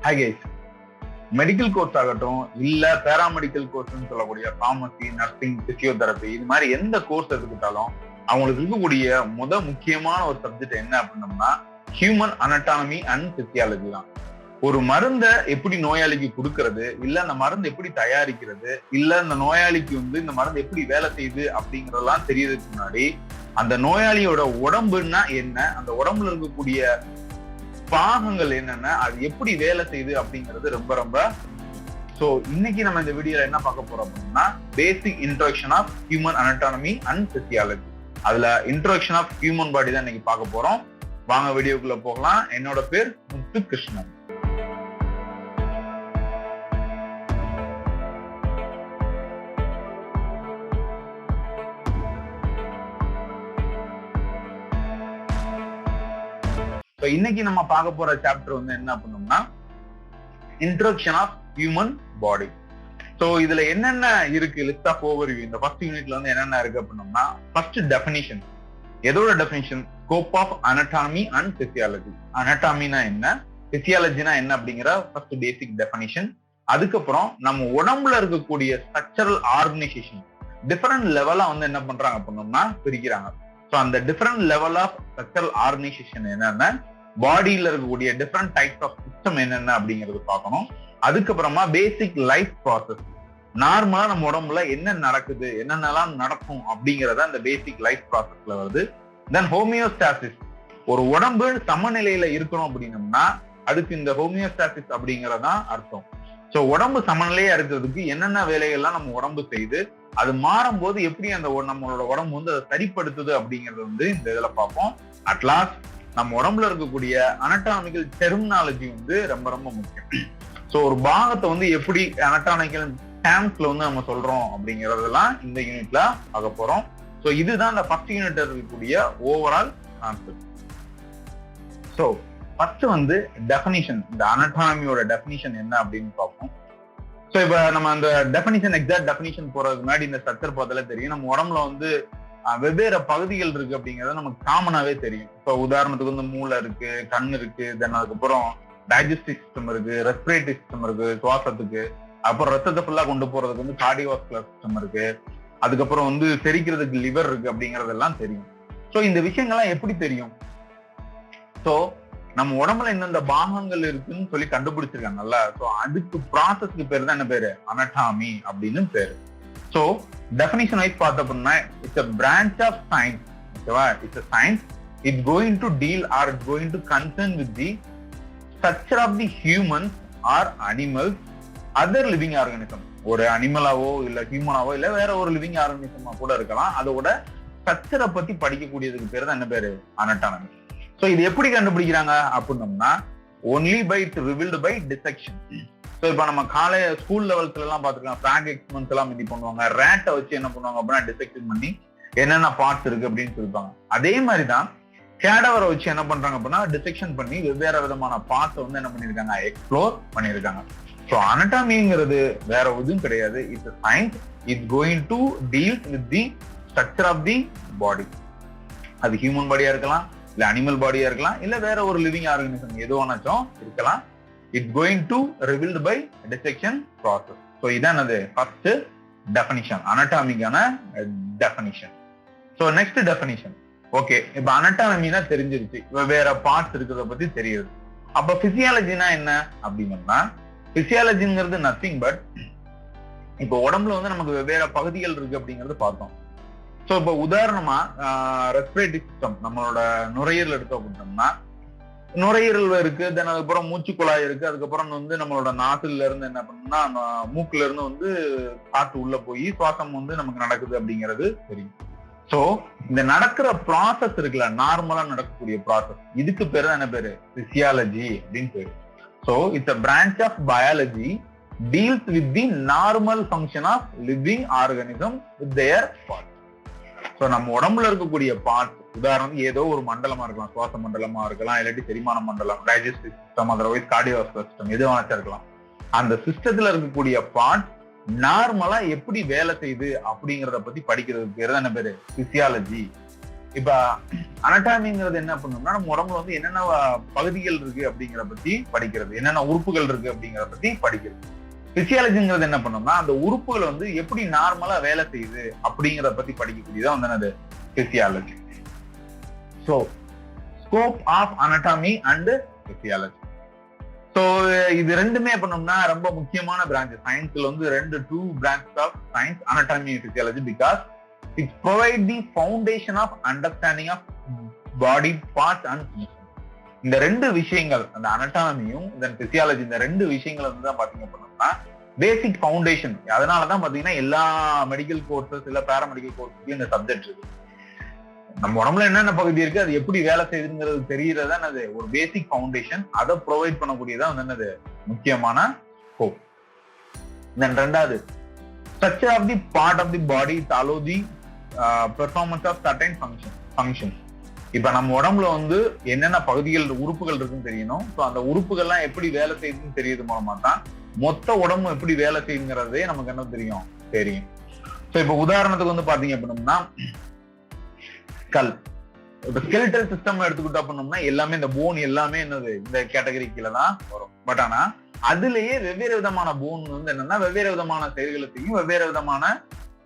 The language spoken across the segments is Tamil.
Hi guys, மெடிக்கல் கோர்ஸ் ஆகட்டும் இல்ல பேராமெடிக்கல் கோர்ஸ்ன்னு சொல்லக்கூடிய ஃபார்மசி, நர்சிங், பிசியோதெரபி இது மாதிரி எந்த கோர்ஸ் எடுத்துக்கிட்டாலும் அவங்களுக்கு இருக்கக்கூடிய முக்கியமான ஒரு சப்ஜெக்ட் என்ன அப்படின்னம்னா ஹியூமன் அனட்டானமி அண்ட் பிசியாலஜி தான். ஒரு மருந்தை எப்படி நோயாளிக்கு கொடுக்கறது, இல்ல அந்த மருந்து எப்படி தயாரிக்கிறது, இல்ல அந்த நோயாளிக்கு இந்த மருந்து எப்படி வேலை செய்யுது அப்படிங்கறதெல்லாம் தெரியறதுக்கு முன்னாடி அந்த நோயாளியோட உடம்புன்னா என்ன, அந்த உடம்புல இருக்கக்கூடிய பாகங்கள் என்னென்ன, அது எப்படி வேலை செய்யுது அப்படிங்கிறது ரொம்ப ரொம்ப. சோ இன்னைக்கு நம்ம இந்த வீடியோல என்ன பார்க்க போறோம் அப்படின்னா basic introduction of human anatomy and physiology. அதுல இன்ட்ரோடக்ஷன் ஆஃப் ஹியூமன் பாடி தான் இன்னைக்கு பார்க்க போறோம். வாங்க வீடியோக்குள்ள போகலாம். என்னோட பேர் முத்து கிருஷ்ணன். இன்னைக்கு நம்ம பார்க்க போற சாப்டர் என்ன பண்ணோம்னா introduction of human body. So இதுல என்னென்ன இருக்கு, லிஸ்ட் ஆஃப் ஓவர்வியூ. இந்த ஃபர்ஸ்ட் யூனிட்ல என்னென்ன இருக்கு அப்படின்னோம்னா ஃபர்ஸ்ட் டெஃபினிஷன். எதோட definition? Scope of anatomy and physiology. அனட்டாமினா என்ன, பிசியாலஜினா என்ன அப்படிங்கிற ஃபர்ஸ்ட் பேசிக் டெஃபினிஷன். அதுக்கப்புறம் நம்ம உடம்புல இருக்கக்கூடிய ஸ்ட்ரக்சரல் ஆர்கனைசேஷன் டிஃபரெண்ட் லெவலா என்ன பண்றாங்க அப்படின்னோம்னா பிரிக்கிறாங்க. ஸோ அந்த different level of structural organisation என்னென்ன, பாடியில இருக்கக்கூடிய டிஃபரெண்ட் டைப்ஸ் ஆஃப் சிஸ்டம் என்னென்ன அப்படிங்கிறது பார்க்கணும். அதுக்கப்புறமா பேசிக் லைஃப் ப்ராசஸ், நார்மலா நம்ம உடம்புல என்ன நடக்குது, என்னென்னலாம் நடக்கும் அப்படிங்கறத அந்த பேசிக் லைஃப் ப்ராசஸ்ல வருது. தென் ஹோமியோஸ்டாசிஸ், ஒரு உடம்பு சமநிலையில இருக்கணும் அப்படின்னம்னா அதுக்கு இந்த ஹோமியோஸ்டாசிஸ் அப்படிங்கறதான் அர்த்தம். சோ உடம்பு சமநிலையா இருக்கிறதுக்கு என்னென்ன வேலைகள்லாம் நம்ம உடம்பு செய்து அது மாறும் போது எப்படி அந்த நம்மளோட உடம்பு அதை சரிப்படுத்துது அப்படிங்கறது இந்த இதுல பார்ப்போம். அட்லாஸ்ட் நம்ம உடம்புல இருக்கக்கூடிய அனட்டாமிக்கல் டெர்மினாலஜி ரொம்ப ரொம்ப முக்கியம். சோ ஒரு பாகத்தை எப்படி அனட்டாமிக்கல் டேர்ம்ஸ்ல நம்ம சொல்றோம் அப்படிங்கறதெல்லாம் இந்த யூனிட்ல பார்க்க போறோம். சோ இதுதான் இந்த ஃபர்ஸ்ட் யூனிட்ல இருக்கக்கூடிய overall concept. So first definition, இந்த அனட்டாமியோட டெஃபினிஷன் என்ன அப்படின்னு பார்ப்போம். சோ இப்ப நம்ம அந்த டெஃபினிஷன், எக்ஸாக்ட் டெஃபினிஷன் போறதுக்கு முன்னாடி இந்த ஸ்ட்ரக்சர் பார்த்தாலே தெரியும். நம்ம உடம்புல வெவ்வேறு பகுதிகள் இருக்கு அப்படிங்கறது நமக்கு காமனாவே தெரியும். இப்போ உதாரணத்துக்கு மூளை இருக்கு, கண் இருக்கு, தென் அதுக்கப்புறம் டைஜஸ்டிவ் சிஸ்டம் இருக்கு, ரெஸ்பிரேட்டரி சிஸ்டம் இருக்கு சுவாசத்துக்கு, அப்புறம் ரத்தத்தை ஃபுல்லா கொண்டு போறதுக்கு கார்டியோவாஸ்குலர் சிஸ்டம் இருக்கு, அதுக்கப்புறம் செரிக்கிறதுக்கு லிவர் இருக்கு அப்படிங்கறதெல்லாம் தெரியும். சோ இந்த விஷயங்கள்லாம் எப்படி தெரியும்? சோ நம்ம உடம்புல எந்தெந்த பாகங்கள் இருக்குன்னு சொல்லி கண்டுபிடிச்சிருக்காங்கல்ல, சோ அதுக்கு ப்ராசஸ்க்கு பேர் தான் என்ன பேரு? அனட்டாமி அப்படின்னு பேரு. சோ டெஃபினிஷன் வைஸ் பார்த்த அப்படின்னா it's a branch of science. ஓகேவா? It's a science. It's going to deal or it's going to concern with the structure of the humans or animals, other living organism. ஒரு அனிமலாவோ இல்ல ஹியூமனாவோ இல்ல வேற ஒரு லிவிங் ஆர்கனிசமா கூட இருக்கலாம். அதோட ஸ்ட்ரக்சரை பத்தி படிக்கக்கூடியதுக்கு பேர் தான் என்ன பேரு? அனட்டாமி. சோ இது எப்படி கண்டுபிடிக்கிறாங்க அப்படின்னோம்னா only by it revealed by dissection. So இப்ப நம்ம காலைய ஸ்கூல் லெவல்ஸ்ல எல்லாம் பாத்துக்கலாம், பிராங்க் எக்ஸ்பெரிமெண்ட்ஸ் எல்லாம் இது பண்ணுவாங்க. ரேட்டை வச்சு என்ன பண்ணுவாங்க அப்படின்னா டிசெக்ஷன் பண்ணி என்னென்ன பார்ட்ஸ் இருக்கு அப்படின்னு சொல்லிருப்பாங்க. அதே மாதிரிதான் கேடவரை வச்சு என்ன பண்றாங்க அப்படின்னா டிசெக்ஷன் பண்ணி வெவ்வேறு விதமான பார்ட்ஸ் என்ன பண்ணிருக்காங்க, எக்ஸ்ப்ளோர் பண்ணிருக்காங்க. சோ அனட்டாமிங்கிறது வேற எதுவும் கிடையாது. It's science. It's going to deal with the structure of the body. அது ஹியூமன் பாடியா இருக்கலாம், இல்ல அனிமல் பாடியா இருக்கலாம், இல்ல வேற ஒரு லிவிங் ஆர்கனிசம் எதுவானாச்சும் இருக்கலாம். It's going to revealed by dissection process. So இதான் அது ஃபர்ஸ்ட் டெஃபினிஷன், அனட்டாமிக்கான definition. So next definition. Okay, இப்ப அனட்டாமினா தெரிஞ்சிருச்சு, வேற பார்ட்ஸ் இருக்கிறத பத்தி தெரியுது. அப்ப பிசியாலஜினா என்ன அப்படின்னா பிசியாலஜிங்கிறது நத்திங் பட் இப்ப உடம்புல நமக்கு வெவ்வேறு பகுதிகள் இருக்கு அப்படிங்கறது பார்த்தோம். சோ இப்ப உதாரணமா ரெஸ்பிரேட்டரி சிஸ்டம், நம்மளோட நுரையீரல் எடுத்தோம் அப்படின்னோம்னா நுரையீரல் இருக்கு, தென் அதுக்கப்புறம் மூச்சு குழாய் இருக்கு, அதுக்கப்புறம் நம்மளோட நாக்குல இருந்து என்ன பண்ணோம்னா மூக்குல இருந்து காற்று உள்ள போய் சுவாசம் நமக்கு நடக்குது அப்படிங்கிறது தெரியும். சோ இந்த நடக்கிற ப்ராசஸ் இருக்குல்ல, நார்மலா நடக்கக்கூடிய ப்ராசஸ், இதுக்கு பேரு தான் என்ன பேரு? பிசியாலஜி அப்படின்னு பேரு. So it's a branch of biology deals with the normal function of living organism with their parts. So நம்ம உடம்புல இருக்கக்கூடிய பார்ட்ஸ், உதாரணம் ஏதோ ஒரு மண்டலமா இருக்கலாம், சுவாச மண்டலமா இருக்கலாம், இல்லாட்டி செரிமான மண்டலம், digestive system, otherwise cardiovascular system, எது வேணாச்சும் இருக்கலாம். அந்த சிஸ்டத்துல இருக்கக்கூடிய பார்ட்ஸ் நார்மலா எப்படி வேலை செய்யுது அப்படிங்கறத பத்தி படிக்கிறதுக்கு பேரு தான் என்ன பேரு? பிசியாலஜி. இப்ப அனட்டாமிங்கிறது என்ன பண்ணணும்னா நம்ம உடம்புல வந்து என்னென்ன பகுதிகள் இருக்கு அப்படிங்கிற பத்தி படிக்கிறது, என்னென்ன உறுப்புகள் இருக்கு அப்படிங்கிறத பத்தி படிக்கிறது. பிசியாலஜிங்கிறது என்ன பண்ணோம்னா அந்த உறுப்புகள் வந்து எப்படி நார்மலா வேலை செய்யுது அப்படிங்கிறத பத்தி படிக்கக்கூடியதான் வந்து என்னது physiology. So scope of anatomy and physiology. So இது ரெண்டுமே பண்ணோம்னா ரொம்ப முக்கியமான பிரான்ச் சயின்ஸ்ல வந்து two branch of science, anatomy and physiology, because it provide the foundation of understanding of body parts and function. இந்த ரெண்டு விஷயங்கள், அந்த அனட்டாமியும் தென் பிசியாலஜி, இந்த ரெண்டு விஷயங்கள் வந்து தான் பாத்தீங்க அப்படின்னா பேசிக் ஃபவுண்டேஷன். அதனாலதான் பாத்தீங்கன்னா எல்லா மெடிக்கல் கோர்சஸ் இல்ல பேராமெடிக்கல் கோர்ஸஸ்லயும் இந்த சப்ஜெக்ட் இருக்கு. நம்ம உடம்புல என்னென்ன பகுதி இருக்கு, அது எப்படி வேலை செய்யுதுங்கிறது தெரியறதா என்னது ஒரு பேசிக் ஃபவுண்டேஷன். அதை ப்ரொவைட் பண்ணக்கூடியதான் வந்து என்னது முக்கியமான ஸ்கோப். தென் ரெண்டாவது structure of the part of the body to allow the performance of certain functions. இப்ப நம்ம உடம்புல வந்து என்னென்ன பகுதிகள் உறுப்புகள் இருக்குன்னு தெரியணும். ஸோ அந்த உறுப்புகள்லாம் எப்படி வேலை செய்யுதுன்னு தெரியறது மூலமா தான் மொத்த உடம்பு எப்படி வேலை செய்யுங்கிறதே நமக்கு என்ன தெரியும். ஸோ இப்ப உதாரணத்துக்கு வந்து பாத்தீங்க அப்படின்னா ஸ்கல், இப்ப ஸ்கெலிட்டல் சிஸ்டம் எடுத்துக்கிட்டோம் அப்படின்னோம்னா எல்லாமே இந்த போன் எல்லாமே என்னது இந்த கேட்டகரி கீழே தான் வரும். பட் ஆனா அதுலயே வெவ்வேறு விதமான போன் வந்து என்னன்னா வெவ்வேறு விதமான செயல்களை செய்யும், வெவ்வேறு விதமான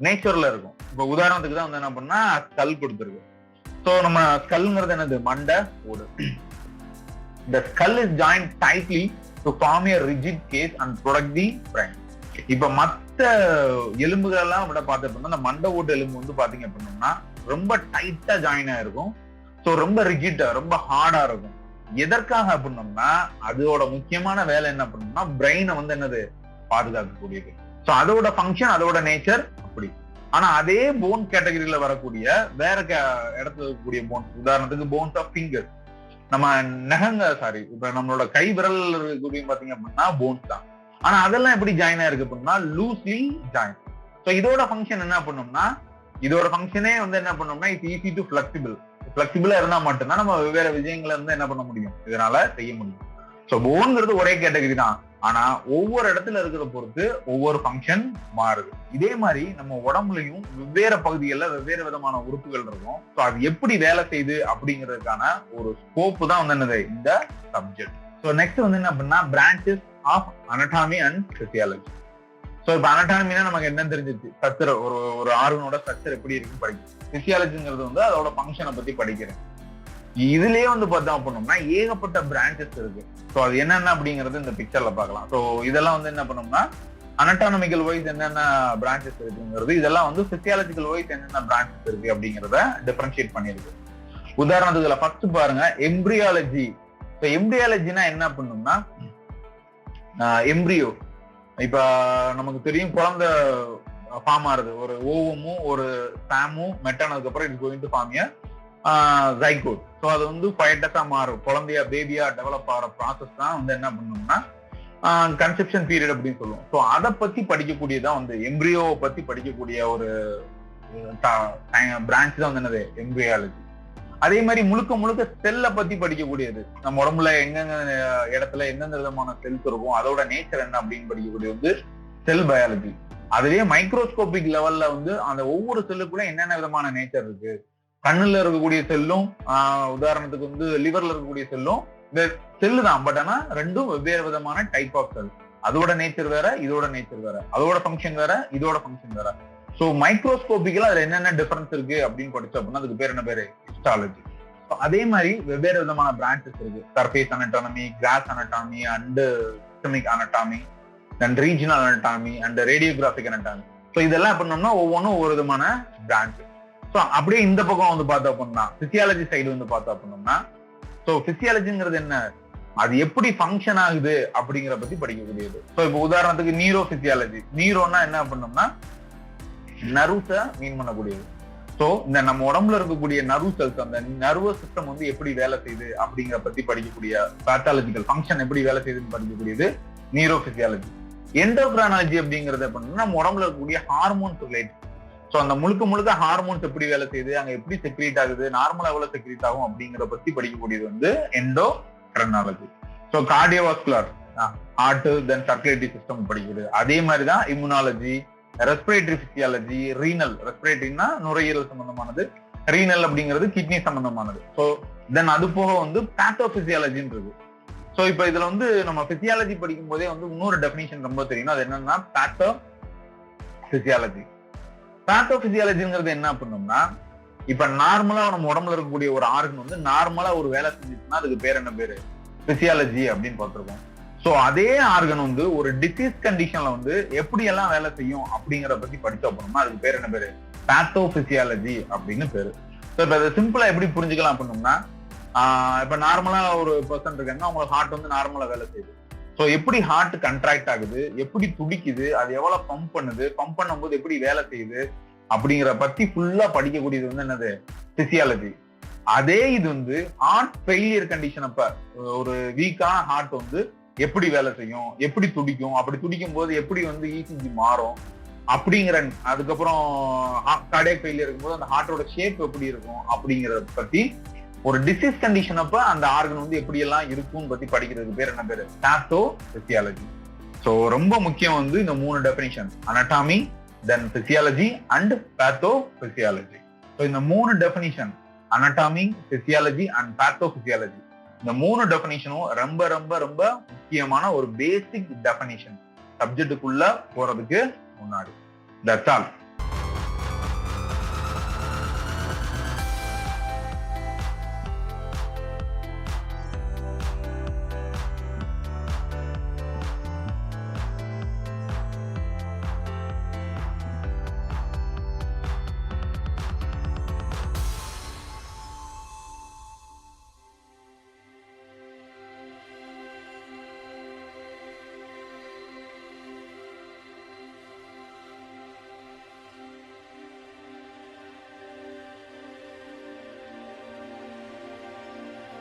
நேச்சர்ல இருக்கும். இப்ப உதாரணத்துக்கு தான் வந்து என்ன பண்ணா ஸ்கல் கொடுத்துருக்கு. சோ நம்ம ஸ்கல்ங்கிறது என்னது மண்டை ஓடு. இந்த skull is joint tightly to form a rigid case and protect the brain. இப்ப மத்த எலும்புகள் எல்லாம் விட பார்த்தோம்னா இந்த மண்டை ஓட்டு எலும்பு வந்து பாத்தீங்க அப்படின்னா ரொம்ப டைட்டா ஜாயின் ஆயிருக்கும். சோ ரொம்ப ரிஜிட்டா ரொம்ப ஹார்டா இருக்கும். எதற்காக அப்படின்னோம்னா அதோட முக்கியமான வேலை என்ன பண்ணணும்னா பிரெயினை வந்து என்னது பாதுகாக்கக்கூடியது. சோ அதோட ஃபங்க்ஷன், அதோட நேச்சர் அப்படி. ஆனா அதே போன் கேட்டகரியில வரக்கூடிய வேற இடத்துல இருக்கக்கூடிய போன், உதாரணத்துக்கு போன்ஸ் ஆஃப் ஃபிங்கர், நம்ம இப்ப நம்மளோட கை விரல் இருக்கக்கூடிய பாத்தீங்க அப்படின்னா போன்ஸ் தான். ஆனா அதெல்லாம் எப்படி ஜாயின் ஆயிருக்கு அப்படின்னா லூஸ்லி ஜாயின். சோ இதோட ஃபங்க்ஷன் என்ன பண்ணோம்னா, இதோட ஃபங்க்ஷனே வந்து என்ன பண்ணோம்னா இட்ஸ் ஈஸி டு பிளெக்சிபிளா இருந்தா மட்டும்தான் நம்ம வெவ்வேறு விஷயங்களை இருந்து என்ன பண்ண முடியும், இதனால செய்ய முடியும். சோ போன்ங்கிறது ஒரே கேட்டகரி தான், ஆனா ஒவ்வொரு இடத்துல இருக்கிறத பொறுத்து ஒவ்வொரு ஃபங்க்ஷன் மாறுது. இதே மாதிரி நம்ம உடம்புலயும் வெவ்வேறு பகுதிகளில் வெவ்வேறு விதமான உறுப்புகள் இருக்கும். ஸோ அது எப்படி வேலை செய்யுது அப்படிங்கிறதுக்கான ஒரு ஸ்கோப் தான் வந்து என்னது இந்த சப்ஜெக்ட். ஸோ நெக்ஸ்ட் வந்து என்ன அப்படின்னா branches of anatomy and physiology. So இப்போ அனட்டாமினா நமக்கு என்ன தெரிஞ்சிச்சு, ஸ்ட்ரக்சர், ஒரு ஆர்கனோட ஸ்ட்ரக்சர் எப்படி இருக்குன்னு படிக்கும். பிசியாலஜிங்கிறது வந்து அதோட ஃபங்க்ஷனை பத்தி படிக்கிறேன். இதுலயே வந்து பார்த்தோம் அப்படின்னோம்னா ஏகப்பட்ட பிரான்ச்சஸ் இருக்கு. ஸோ அது என்னென்ன அப்படிங்கறது இந்த பிக்சர்ல பார்க்கலாம். ஸோ இதெல்லாம் வந்து என்ன பண்ணோம்னா அனட்டானமிக்கல் வைஸ் என்னென்ன பிரான்ச்சஸ் இருக்குங்கிறது, இதெல்லாம் வந்து பிசியாலஜிக்கல் வைஸ் என்னென்ன பிரான்ச்சஸ் இருக்கு அப்படிங்கிறத டிஃபரன்ஷியேட் பண்ணிருக்கு. உதாரணத்துக்கு ஃபர்ஸ்ட் பாருங்க எம்பிரியாலஜி. ஸோ எம்பிரியாலஜினா என்ன பண்ணோம்னா எம்பிரியோ, இப்ப நமக்கு தெரியும் குழந்தை ஃபார்ம் ஆகுது, ஒரு ஓவமும் ஒரு சாமும் மெட்டானதுக்கு அப்புறம் it's going to form zygote. So அது வந்து ஃபயட்டஸா மாறும், குழந்தையா பேபியா டெவலப் ஆகிற ப்ராசஸ் தான் வந்து என்ன பண்ணோம்னா கன்செப்ஷன் பீரியட் அப்படின்னு சொல்லுவோம். ஸோ அதை பத்தி படிக்கக்கூடியதான் வந்து எம்பிரியோவை பத்தி படிக்கக்கூடிய ஒரு பிரான்ச் தான் வந்து என்னது எம்பிரியாலஜி. அதே மாதிரி முழுக்க முழுக்க செல்லை பத்தி படிக்கக்கூடியது, நம்ம உடம்புல எங்கெங்க இடத்துல எந்தெந்த விதமான செல்ஸ் இருக்கும், அதோட நேச்சர் என்ன அப்படின்னு படிக்கக்கூடியது வந்து செல் பயாலஜி. அதுலயே மைக்ரோஸ்கோபிக் லெவல்ல வந்து அந்த ஒவ்வொரு செல்லுக்குள்ள என்னென்ன விதமான நேச்சர் இருக்கு, கண்ணுல இருக்கக்கூடிய செல்லும் உதாரணத்துக்கு வந்து லிவர்ல இருக்கக்கூடிய செல்லும் செல்லு தான், பட் ஆனா ரெண்டும் வெவ்வேறு விதமான டைப் ஆஃப் செல். அதோட நேச்சர் வேற, இதோட நேச்சர் வேற, அதோட ஃபங்க்ஷன் வேற, இதோட ஃபங்க்ஷன் வேற. ஸோ மைக்ரோஸ்கோபிக்கலா அதுல என்னென்ன டிஃபரன்ஸ் இருக்கு அப்படின்னு படிச்சோம் அப்படின்னா அதுக்கு பேர் என்ன பேரு, ஹிஸ்டாலஜி. அதே மாதிரி வெவ்வேறு விதமான பிரான்ச்சஸ் இருக்கு, surface anatomy, gross anatomy and systemic anatomy and regional anatomy and radiographic anatomy. So இதெல்லாம் பண்ணோம்னா ஒவ்வொன்றும் ஒவ்வொரு விதமான பிரான்ச். ஸோ அப்படியே இந்த பக்கம் வந்து பார்த்தோம் அப்படின்னா பிசியாலஜி சைடு வந்து பார்த்தோம் அப்படின்னோம்னா, ஸோ பிசியாலஜிங்கிறது என்ன, அது எப்படி ஃபங்க்ஷன் ஆகுது அப்படிங்கிற பத்தி படிக்கக்கூடியது. ஸோ இப்போ உதாரணத்துக்கு நியூரோ பிசியாலஜி, நியூரோன்னா என்ன பண்ணோம்னா நர்வ்ஸை மீன் பண்ணக்கூடியது. ஸோ இந்த நம்ம உடம்புல இருக்கக்கூடிய நர்வ் செல்ஸ், அந்த நர்வஸ் சிஸ்டம் வந்து எப்படி வேலை செய்யுது அப்படிங்கிற பத்தி படிக்கக்கூடிய பேத்தாலஜிக்கல் ஃபங்க்ஷன் எப்படி வேலை செய்யுதுன்னு படிக்கக்கூடியது நியூரோ பிசியாலஜி. எண்டோக்ரைனாலஜி அப்படிங்கறது அப்படின்னா நம்ம உடம்புல இருக்கக்கூடிய ஹார்மோன்ஸ் ரிலேட். ஸோ அந்த முழுக்க முழுக்க ஹார்மோன்ஸ் எப்படி வேலை செய்யுது, அங்க எப்படி செக்ரீட் ஆகுது, நார்மலா எவ்வளவு செக்ரீட் ஆகும் அப்படிங்கிற பத்தி படிக்கக்கூடியது வந்து எண்டோக்ரைனாலஜி. ஸோ கார்டியோவாஸ்குலர், ஹார்ட் தென் சர்க்குலேட்டரி சிஸ்டம் படிக்கிறது. அதே மாதிரிதான் இம்யூனாலஜி, ரெஸ்பிரேட்டரி பிசியாலஜி, ரீனல், ரெஸ்பிரேட்டரினா நுரையீரல் சம்பந்தமானது, ரீனல் அப்படிங்கிறது கிட்னி சம்பந்தமானது. ஸோ தென் அது போக வந்து பேத்தோபிசியாலஜின்னு இருக்கு. ஸோ இப்போ இதுல வந்து நம்ம பிசியாலஜி படிக்கும் போதே வந்து இன்னொரு டெபினிஷன் ரொம்ப தெரியும். அது என்னன்னா பேத்தோபிசியாலஜி. பேத்தோபிசியாலஜிங்கிறது என்ன பண்ணோம்னா, இப்ப நார்மலா நம்ம உடம்புல இருக்கக்கூடிய ஒரு ஆர்கன் வந்து நார்மலா ஒரு வேலை செஞ்சுச்சுன்னா அதுக்கு பேர் என்ன பேரு? பிசியாலஜி அப்படின்னு பார்த்திருக்கோம். சோ அதே ஆர்கன் வந்து ஒரு டிசீஸ் கண்டிஷன்ல வந்து எப்படி எல்லாம் வேலை செய்யும் அப்படிங்கறத பத்தி படிச்சோம் அப்படின்னா அதுக்கு பேர் என்ன பேரு? பேத்தோபிசியாலஜி அப்படின்னு பேரு. ஸோ இப்ப அதை சிம்பிளா எப்படி புரிஞ்சுக்கலாம் அப்படின்னோம்னா, இப்ப நார்மலா ஒரு பர்சன் இருக்காங்க, அவங்களுக்கு ஹார்ட் வந்து நார்மலா வேலை செய்யுது. ஸோ எப்படி ஹார்ட் கண்ட்ராக்ட் ஆகுது, எப்படி துடிக்குது, அது எவ்வளவு பம்ப் பண்ணுது, பம்ப் பண்ணும்போது எப்படி வேலை செய்யுது அப்படிங்கிற பத்தி ஃபுல்லா படிக்கக்கூடியது வந்து என்னது? பிசியாலஜி. அதே இது வந்து ஹார்ட் ஃபெயிலியர் கண்டிஷன் அப்ப ஒரு வீக்கான ஹார்ட் வந்து எப்படி வேலை செய்யும், எப்படி துடிக்கும், அப்படி துடிக்கும் போது எப்படி வந்து இசிஜி மாறும் அப்படிங்கிற, அதுக்கப்புறம் கார்டியாக் ஃபெயிலியர் இருக்கும்போது அந்த ஹார்ட்டோட ஷேப் எப்படி இருக்கும் அப்படிங்கறத பத்தி ஒரு டிசீஸ் கண்டிஷன் அப்ப அந்த ஆர்கன் வந்து எப்படி எல்லாம் இருக்கும்னு பத்தி படிக்கிறதுக்கு பேர் என்ன பேரு? பேத்தோபிசியாலஜி. சோ ரொம்ப முக்கியம் வந்து இந்த 3 definition, anatomy, then physiology and pathophysiology. So இந்த 3 definition, anatomy, physiology and pathophysiology, இந்த 3 டெபினிஷனும் ரொம்ப ரொம்ப ரொம்ப முக்கியமான ஒரு பேசிக் டெபினிஷன் சப்ஜெக்டுக்குள்ள போறதுக்கு முன்னாடி. That's all.